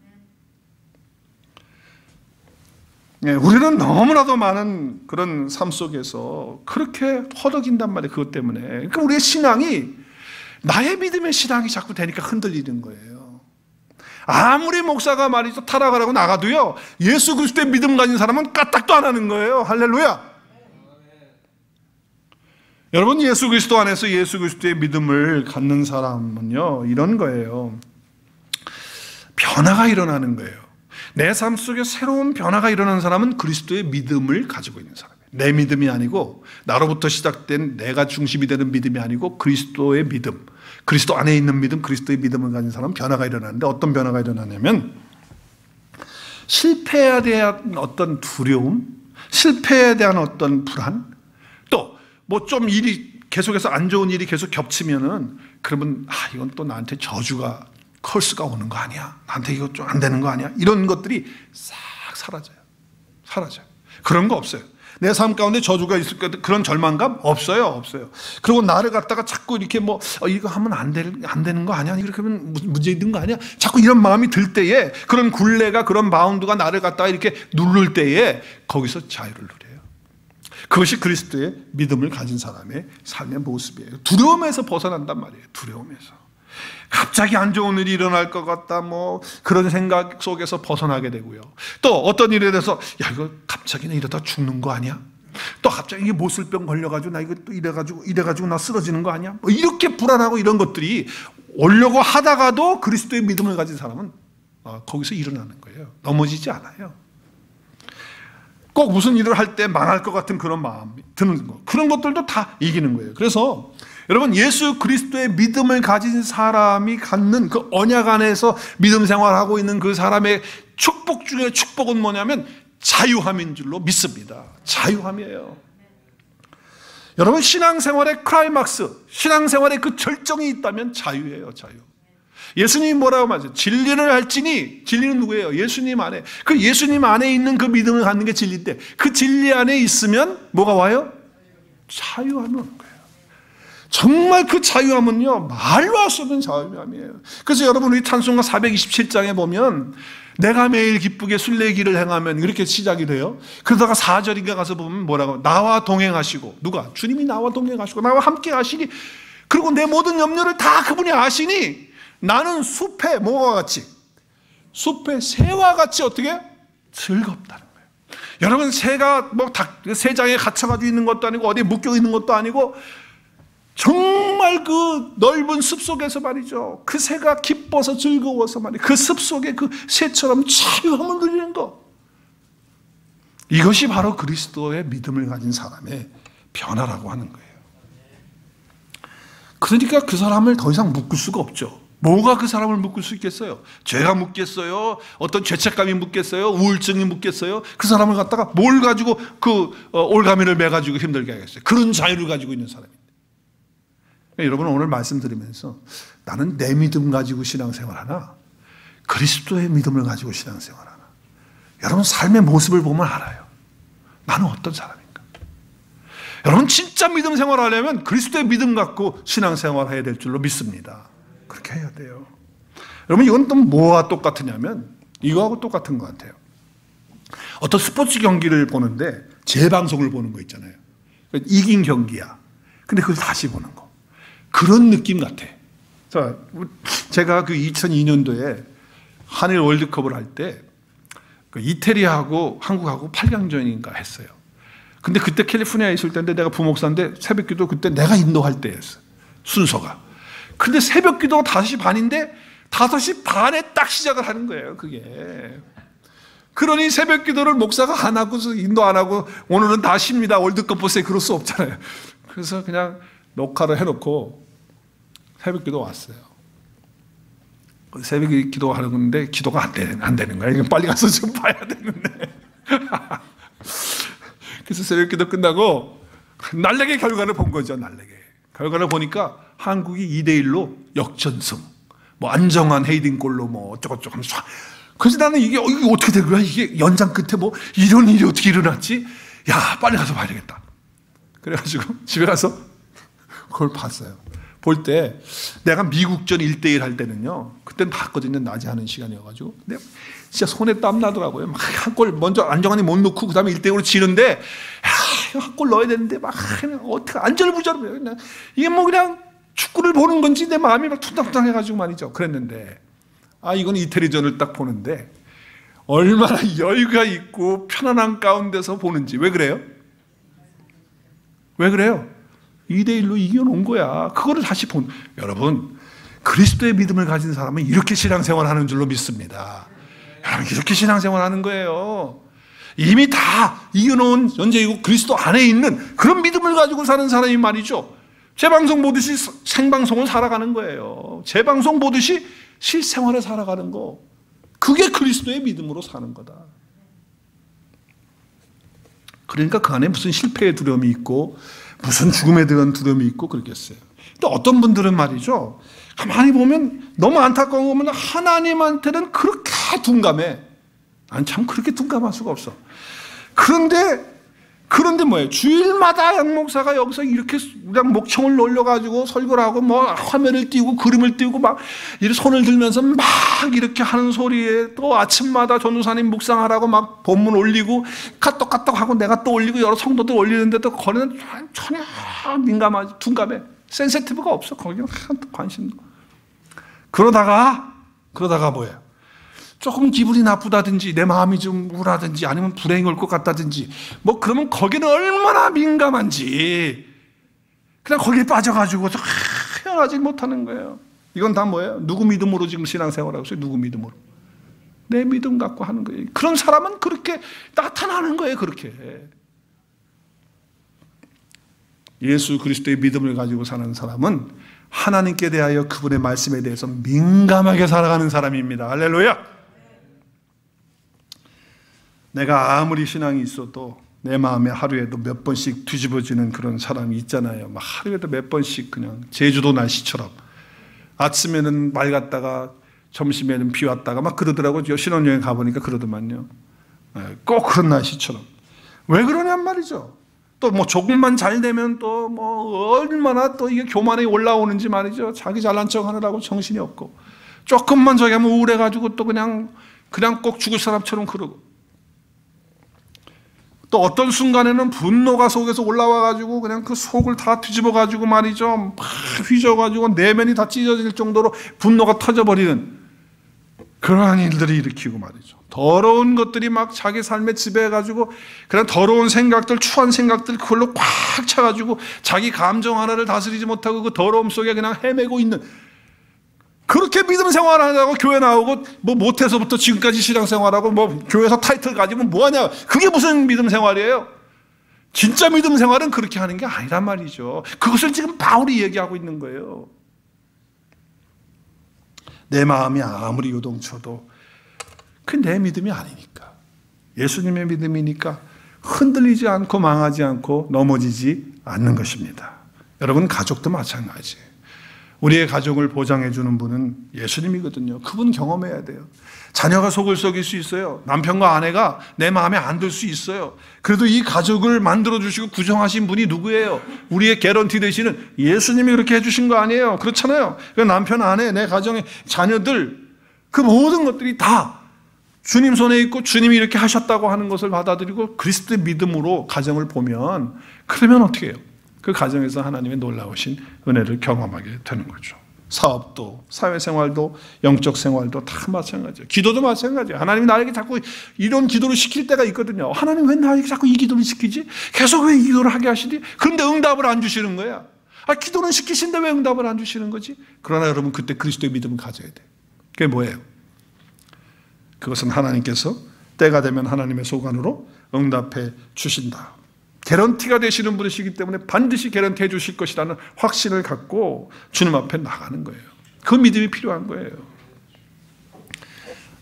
우리는 너무나도 많은 그런 삶 속에서 그렇게 허덕인단 말이에요. 그것 때문에. 그러니까 우리의 신앙이, 나의 믿음의 신앙이 자꾸 되니까 흔들리는 거예요. 아무리 목사가 말이죠, 타락하라고 나가도요, 예수 그리스도의 믿음 가진 사람은 까딱도 안 하는 거예요. 할렐루야. 여러분, 예수 그리스도 안에서 예수 그리스도의 믿음을 갖는 사람은요, 이런 거예요. 변화가 일어나는 거예요. 내 삶 속에 새로운 변화가 일어나는 사람은 그리스도의 믿음을 가지고 있는 사람이에요. 내 믿음이 아니고, 나로부터 시작된 내가 중심이 되는 믿음이 아니고 그리스도의 믿음, 그리스도 안에 있는 믿음, 그리스도의 믿음을 가진 사람은 변화가 일어나는데, 어떤 변화가 일어나냐면 실패에 대한 어떤 두려움, 실패에 대한 어떤 불안, 또 뭐 좀 일이 계속해서 안 좋은 일이 계속 겹치면은, 그러면 이건 또 나한테 저주가, 컬스가 오는 거 아니야? 나한테 이거 좀 안 되는 거 아니야? 이런 것들이 싹 사라져요. 사라져요. 그런 거 없어요. 내 삶 가운데 저주가 있을 것 같은 그런 절망감 없어요. 없어요. 그리고 나를 갖다가 자꾸 이렇게 뭐 이거 하면 안 되는 거 아니야? 이렇게 하면 문제 있는 거 아니야? 자꾸 이런 마음이 들 때에, 그런 굴레가, 그런 마운드가 나를 갖다가 이렇게 누를 때에 거기서 자유를 누려요. 그것이 그리스도의 믿음을 가진 사람의 삶의 모습이에요. 두려움에서 벗어난단 말이에요. 두려움에서. 갑자기 안 좋은 일이 일어날 것 같다, 뭐 그런 생각 속에서 벗어나게 되고요. 또 어떤 일에 대해서 이거 갑자기 나 이러다 죽는 거 아니야? 또 갑자기 이게 모슬병 걸려가지고 나 이거 또 이래가지고 나 쓰러지는 거 아니야? 뭐 이렇게 불안하고 이런 것들이 오려고 하다가도 그리스도의 믿음을 가진 사람은 거기서 일어나는 거예요. 넘어지지 않아요. 꼭 무슨 일을 할 때 망할 것 같은 그런 마음이 드는 거, 그런 것들도 다 이기는 거예요. 그래서 여러분, 예수 그리스도의 믿음을 가진 사람이 갖는 그 언약 안에서 믿음 생활하고 있는 그 사람의 축복 중에 축복은 뭐냐면 자유함인 줄로 믿습니다. 자유함이에요. 여러분, 신앙생활의 클라이막스, 신앙생활의 그 절정이 있다면 자유예요. 자유. 예수님이 뭐라고 말하죠? 진리를 알지니, 진리는 누구예요? 예수님 안에. 그 예수님 안에 있는 그 믿음을 갖는 게 진리인데, 그 진리 안에 있으면 뭐가 와요? 자유함이 오는 거예요. 정말 그 자유함은요, 말로 할 수 없는 자유함이에요. 그래서 여러분, 우리 찬송가 427장에 보면 내가 매일 기쁘게 순례길을 행하면 이렇게 시작이 돼요. 그러다가 4절인가 가서 보면 뭐라고? 나와 동행하시고, 누가? 주님이 나와 동행하시고 나와 함께 하시니, 그리고 내 모든 염려를 다 그분이 아시니 나는 숲에 뭐와 같이? 숲에 새와 같이 어떻게? 즐겁다는 거예요. 여러분, 새가 뭐 새장에 갇혀가지고 있는 것도 아니고 어디에 묶여 있는 것도 아니고, 정말 그 넓은 숲 속에서 말이죠, 그 새가 기뻐서 즐거워서 말이에요, 그 숲 속에 그 새처럼 자유함을 누리는 것, 이것이 바로 그리스도의 믿음을 가진 사람의 변화라고 하는 거예요. 그러니까 그 사람을 더 이상 묶을 수가 없죠. 뭐가 그 사람을 묶을 수 있겠어요? 죄가 묶겠어요? 어떤 죄책감이 묶겠어요? 우울증이 묶겠어요? 그 사람을 갖다가 뭘 가지고 그 올가미를 매가지고 힘들게 하겠어요? 그런 자유를 가지고 있는 사람입니다. 여러분, 오늘 말씀드리면서 나는 내 믿음 가지고 신앙생활하나 그리스도의 믿음을 가지고 신앙생활하나, 여러분 삶의 모습을 보면 알아요. 나는 어떤 사람인가? 여러분, 진짜 믿음 생활하려면 그리스도의 믿음 갖고 신앙생활해야 될 줄로 믿습니다. 그렇게 해야 돼요. 여러분, 이건 또 뭐와 똑같으냐면 이거하고 똑같은 것 같아요. 어떤 스포츠 경기를 보는데 재방송을 보는 거 있잖아요. 이긴 경기야. 근데 그걸 다시 보는 거. 그런 느낌 같아. 자, 제가 그 2002년도에 한일 월드컵을 할 때 이태리하고 한국하고 8강전인가 했어요. 근데 그때 캘리포니아에 있을 때인데 내가 부목사인데 새벽기도 그때 내가 인도할 때였어요. 순서가. 근데 새벽기도가 5시 반인데 5시 반에 딱 시작을 하는 거예요. 그게. 그러니 새벽기도를 목사가 안 하고 인도 안 하고 오늘은 다 쉽니다. 월드컵 보세요. 그럴 수 없잖아요. 그래서 그냥 녹화를 해놓고 새벽기도 왔어요. 새벽기도 하는 건데 기도가 안 되는 거예요. 이거 빨리 가서 좀 봐야 되는데. 그래서 새벽기도 끝나고 날래게 결과를 본 거죠. 날래게. 결과를 보니까 한국이 2대1로 역전승. 뭐 안정환 헤이딩골로 뭐 어쩌고저쩌고 하면서. 그래서 나는 이게 어떻게 된 거야? 이게 연장 끝에 뭐 이런 일이 어떻게 일어났지? 야, 빨리 가서 봐야 되겠다. 그래가지고 집에 가서 그걸 봤어요. 볼 때 내가 미국전 1대1 할 때는요. 그때는 봤거든요. 낮에 하는 시간이어가지고. 근데 진짜 손에 땀 나더라고요. 막 한 골 먼저 안정환이 못 넣고 그 다음에 1대0으로 지는데 한 골 넣어야 되는데 막 어떻게 안절부절해요. 이게 뭐 그냥 축구를 보는 건지 내 마음이 막 퉁탕퉁탕해가지고 말이죠. 그랬는데 이건 이태리전을 딱 보는데 얼마나 여유가 있고 편안한 가운데서 보는지. 왜 그래요? 왜 그래요? 2대1로 이겨놓은 거야. 그거를 다시 여러분, 그리스도의 믿음을 가진 사람은 이렇게 신앙생활 하는 줄로 믿습니다. 여러분, 이렇게 신앙생활 하는 거예요. 이미 다 이겨놓은 현재이고 그리스도 안에 있는 그런 믿음을 가지고 사는 사람이 말이죠. 재방송 보듯이 생방송을 살아가는 거예요. 재방송 보듯이 실생활을 살아가는 거. 그게 그리스도의 믿음으로 사는 거다. 그러니까 그 안에 무슨 실패의 두려움이 있고 무슨 죽음에 대한 두려움이 있고 그러겠어요. 또 어떤 분들은 말이죠. 가만히 보면 너무 안타까운 거 보면 하나님한테는 그렇게 둔감해. 난 참 그렇게 둔감할 수가 없어. 그런데 뭐예요? 주일마다 양 목사가 여기서 이렇게 그냥 목청을 놀려가지고 설교를 하고 뭐 화면을 띄우고 그림을 띄우고 막 이렇게 손을 들면서 막 이렇게 하는 소리에 또 아침마다 전도사님 묵상하라고 막 본문 올리고 카톡 하고 내가 또 올리고 여러 성도들 올리는데 또 거기는 전혀 민감하지, 둔감해. 센시티브가 없어. 거기는 관심도. 그러다가 뭐예요? 조금 기분이 나쁘다든지 내 마음이 좀 우울하든지 아니면 불행이 올 것 같다든지 뭐 그러면 거기는 얼마나 민감한지 그냥 거기에 빠져가지고 헤어나지 못하는 거예요. 이건 다 뭐예요? 누구 믿음으로 지금 신앙생활하고 있어요? 누구 믿음으로? 내 믿음 갖고 하는 거예요. 그런 사람은 그렇게 나타나는 거예요. 그렇게. 예수 그리스도의 믿음을 가지고 사는 사람은 하나님께 대하여 그분의 말씀에 대해서 민감하게 살아가는 사람입니다. 할렐루야. 내가 아무리 신앙이 있어도 내 마음에 하루에도 몇 번씩 뒤집어지는 그런 사람이 있잖아요. 막 하루에도 몇 번씩 그냥 제주도 날씨처럼 아침에는 맑았다가 점심에는 비 왔다가 막 그러더라고요. 신혼여행 가보니까 그러더만요. 꼭 그런 날씨처럼. 왜 그러냔 말이죠. 또 뭐 조금만 잘 되면 또 뭐 얼마나 또 이게 교만이 올라오는지 말이죠. 자기 잘난 척 하느라고 정신이 없고 조금만 저기 하면 우울해가지고 또 그냥 꼭 죽을 사람처럼 그러고 또 어떤 순간에는 분노가 속에서 올라와가지고 그냥 그 속을 다 뒤집어가지고 말이죠. 막 휘저어가지고 내면이 다 찢어질 정도로 분노가 터져버리는 그러한 일들을 일으키고 말이죠. 더러운 것들이 막 자기 삶에 지배해가지고 그런 더러운 생각들, 추한 생각들 그걸로 꽉 차가지고 자기 감정 하나를 다스리지 못하고 그 더러움 속에 그냥 헤매고 있는 그렇게 믿음 생활하다가 교회 나오고 뭐 못해서부터 지금까지 신앙생활하고 뭐 교회에서 타이틀 가지면 뭐하냐. 그게 무슨 믿음 생활이에요? 진짜 믿음 생활은 그렇게 하는 게 아니란 말이죠. 그것을 지금 바울이 얘기하고 있는 거예요. 내 마음이 아무리 요동쳐도 그 내 믿음이 아니니까. 예수님의 믿음이니까 흔들리지 않고 망하지 않고 넘어지지 않는 것입니다. 여러분 가족도 마찬가지예요. 우리의 가족을 보장해 주는 분은 예수님이거든요. 그분 경험해야 돼요. 자녀가 속을 썩일 수 있어요. 남편과 아내가 내 마음에 안 들 수 있어요. 그래도 이 가족을 만들어 주시고 구성하신 분이 누구예요? 우리의 개런티 되시는 예수님이 그렇게 해주신 거 아니에요? 그렇잖아요. 남편, 아내, 내 가정의 자녀들 그 모든 것들이 다 주님 손에 있고 주님이 이렇게 하셨다고 하는 것을 받아들이고 그리스도의 믿음으로 가정을 보면, 그러면 어떻게 해요? 그 가정에서 하나님의 놀라우신 은혜를 경험하게 되는 거죠. 사업도, 사회생활도, 영적 생활도 다 마찬가지예요. 기도도 마찬가지예요. 하나님이 나에게 자꾸 이런 기도를 시킬 때가 있거든요. 하나님 왜 나에게 자꾸 이 기도를 시키지? 계속 왜 이 기도를 하게 하시지? 그런데 응답을 안 주시는 거야. 기도는 시키신데 왜 응답을 안 주시는 거지? 그러나 여러분, 그때 그리스도의 믿음을 가져야 돼요. 그게 뭐예요? 그것은 하나님께서 때가 되면 하나님의 소관으로 응답해 주신다. 개런티가 되시는 분이시기 때문에 반드시 개런티해 주실 것이라는 확신을 갖고 주님 앞에 나가는 거예요. 그 믿음이 필요한 거예요.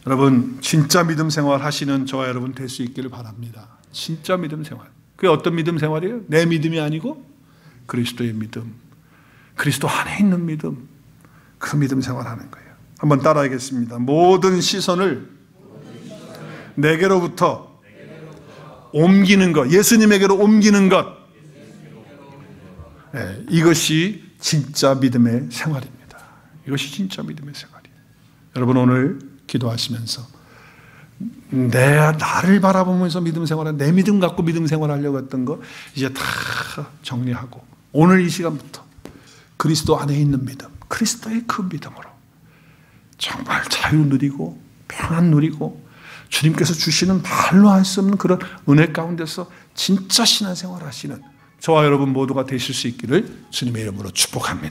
여러분, 진짜 믿음 생활 하시는 저와 여러분 될 수 있기를 바랍니다. 진짜 믿음 생활. 그게 어떤 믿음 생활이에요? 내 믿음이 아니고 그리스도의 믿음, 그리스도 안에 있는 믿음, 그 믿음 생활하는 거예요. 한번 따라하겠습니다. 모든 시선을 내게로부터 옮기는 것, 예수님에게로 옮기는 것, 네, 이것이 진짜 믿음의 생활입니다. 이것이 진짜 믿음의 생활이에요. 여러분, 오늘 기도하시면서 나를 바라보면서 믿음 생활하는, 내 믿음 갖고 믿음 생활하려고 했던 거 이제 다 정리하고, 오늘 이 시간부터 그리스도 안에 있는 믿음, 그리스도의 그 믿음으로 정말 자유 누리고 평안 누리고 주님께서 주시는 말로 할 수 없는 그런 은혜 가운데서 진짜 신앙생활 하시는 저와 여러분 모두가 되실 수 있기를 주님의 이름으로 축복합니다.